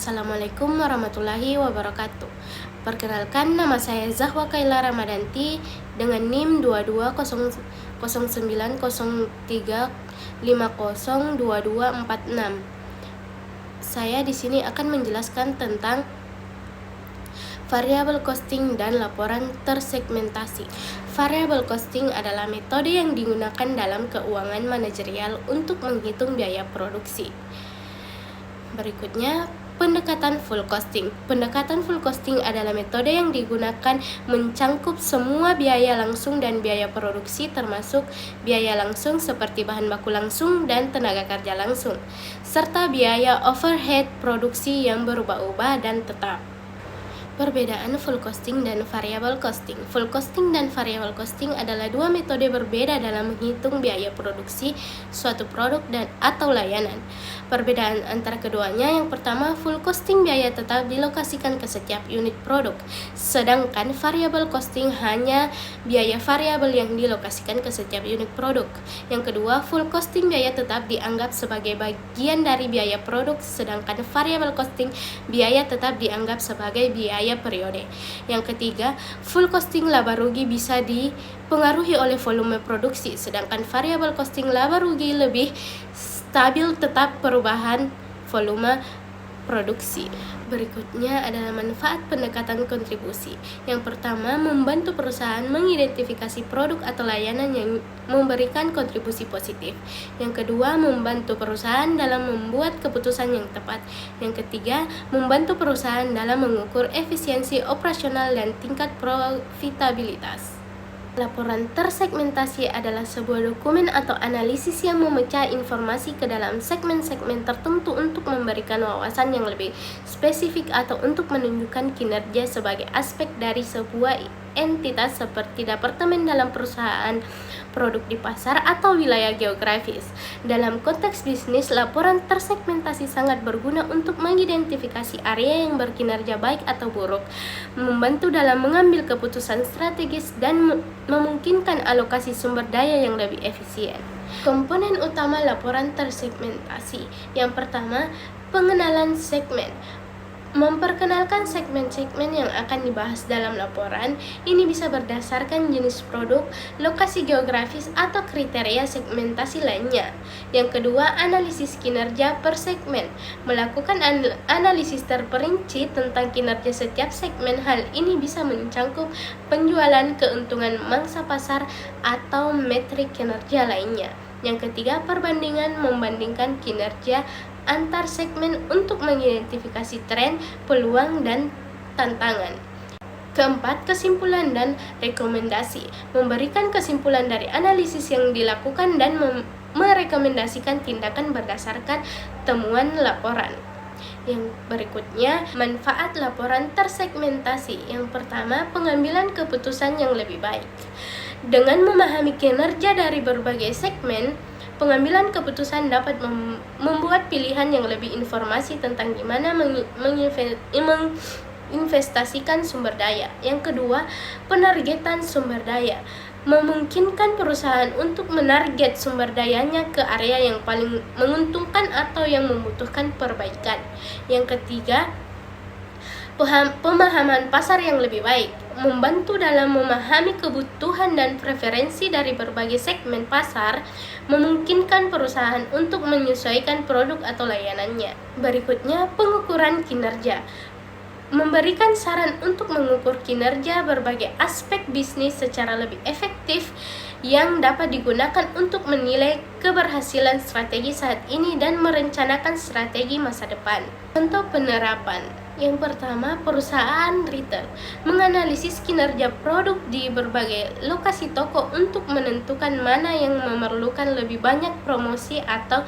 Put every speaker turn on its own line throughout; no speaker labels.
Assalamualaikum warahmatullahi wabarakatuh. Perkenalkan, nama saya Zahwa Kaila Ramadanti dengan NIM 220903502246. Saya di sini akan menjelaskan tentang variable costing dan laporan tersegmentasi. Variable costing adalah metode yang digunakan dalam keuangan manajerial untuk menghitung biaya produksi. Berikutnya, pendekatan full costing. Pendekatan full costing adalah metode yang digunakan mencangkup semua biaya langsung dan biaya produksi, termasuk biaya langsung seperti bahan baku langsung dan tenaga kerja langsung, serta biaya overhead produksi yang berubah-ubah dan tetap. Perbedaan full costing dan variable costing. Full costing dan variable costing adalah dua metode berbeda dalam menghitung biaya produksi suatu produk dan atau layanan. Perbedaan antara keduanya, yang pertama, full costing biaya tetap dilokasikan ke setiap unit produk, sedangkan variable costing hanya biaya variabel yang dilokasikan ke setiap unit produk. Yang kedua, full costing biaya tetap dianggap sebagai bagian dari biaya produk, sedangkan variable costing biaya tetap dianggap sebagai biaya periode. Yang ketiga, full costing laba rugi bisa dipengaruhi oleh volume produksi, sedangkan variable costing laba rugi lebih stabil tetap perubahan volume produksi. Berikutnya adalah manfaat pendekatan kontribusi. Yang pertama, membantu perusahaan mengidentifikasi produk atau layanan yang memberikan kontribusi positif. Yang kedua, membantu perusahaan dalam membuat keputusan yang tepat. Yang ketiga, membantu perusahaan dalam mengukur efisiensi operasional dan tingkat profitabilitas. Laporan tersegmentasi adalah sebuah dokumen atau analisis yang memecah informasi ke dalam segmen-segmen tertentu untuk memberikan wawasan yang lebih spesifik atau untuk menunjukkan kinerja sebagai aspek dari sebuah entitas seperti departemen dalam perusahaan, produk di pasar, atau wilayah geografis. Dalam konteks bisnis, laporan tersegmentasi sangat berguna untuk mengidentifikasi area yang berkinerja baik atau buruk, membantu dalam mengambil keputusan strategis, dan memungkinkan alokasi sumber daya yang lebih efisien. Komponen utama laporan tersegmentasi. Yang pertama, pengenalan segmen. Memperkenalkan segmen-segmen yang akan dibahas dalam laporan. Ini bisa berdasarkan jenis produk, lokasi geografis, atau kriteria segmentasi lainnya. Yang kedua, analisis kinerja per segmen. Melakukan analisis terperinci tentang kinerja setiap segmen. Hal ini bisa mencangkup penjualan, keuntungan mangsa pasar, atau metrik kinerja lainnya. Yang ketiga, perbandingan, membandingkan kinerja antar segmen untuk mengidentifikasi tren, peluang, dan tantangan. Keempat, kesimpulan dan rekomendasi. Memberikan kesimpulan dari analisis yang dilakukan dan merekomendasikan tindakan berdasarkan temuan laporan. Yang berikutnya, manfaat laporan tersegmentasi. Yang pertama, pengambilan keputusan yang lebih baik. Dengan memahami kinerja dari berbagai segmen, pengambilan keputusan dapat membuat pilihan yang lebih informasi tentang gimana menginvestasikan sumber daya. Yang kedua, penargetan sumber daya. Memungkinkan perusahaan untuk menarget sumber dayanya ke area yang paling menguntungkan atau yang membutuhkan perbaikan. Yang ketiga, pemahaman pasar yang lebih baik. Membantu dalam memahami kebutuhan dan preferensi dari berbagai segmen pasar, memungkinkan perusahaan untuk menyesuaikan produk atau layanannya. Berikutnya, pengukuran kinerja. Memberikan saran untuk mengukur kinerja berbagai aspek bisnis secara lebih efektif yang dapat digunakan untuk menilai keberhasilan strategi saat ini dan merencanakan strategi masa depan. Contoh penerapan. Yang pertama, perusahaan retail menganalisis kinerja produk di berbagai lokasi toko untuk menentukan mana yang memerlukan lebih banyak promosi atau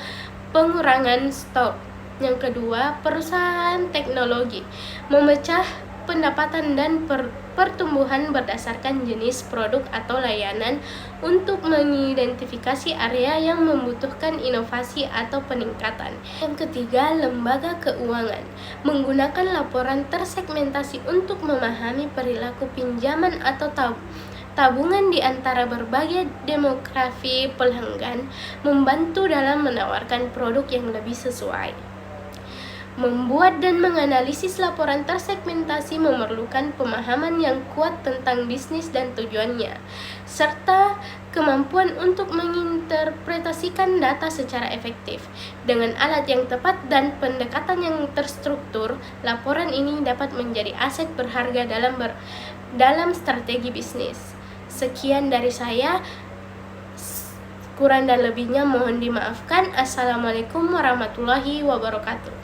pengurangan stok. Yang kedua, perusahaan teknologi memecah pendapatan dan pertumbuhan berdasarkan jenis produk atau layanan untuk mengidentifikasi area yang membutuhkan inovasi atau peningkatan. Yang ketiga, lembaga keuangan menggunakan laporan tersegmentasi untuk memahami perilaku pinjaman atau tabungan di antara berbagai demografi pelanggan, membantu dalam menawarkan produk yang lebih sesuai. Membuat dan menganalisis laporan tersegmentasi memerlukan pemahaman yang kuat tentang bisnis dan tujuannya, serta kemampuan untuk menginterpretasikan data secara efektif. Dengan alat yang tepat dan pendekatan yang terstruktur, laporan ini dapat menjadi aset berharga dalam strategi bisnis. Sekian dari saya. Kurang dan lebihnya mohon dimaafkan. Assalamualaikum warahmatullahi wabarakatuh.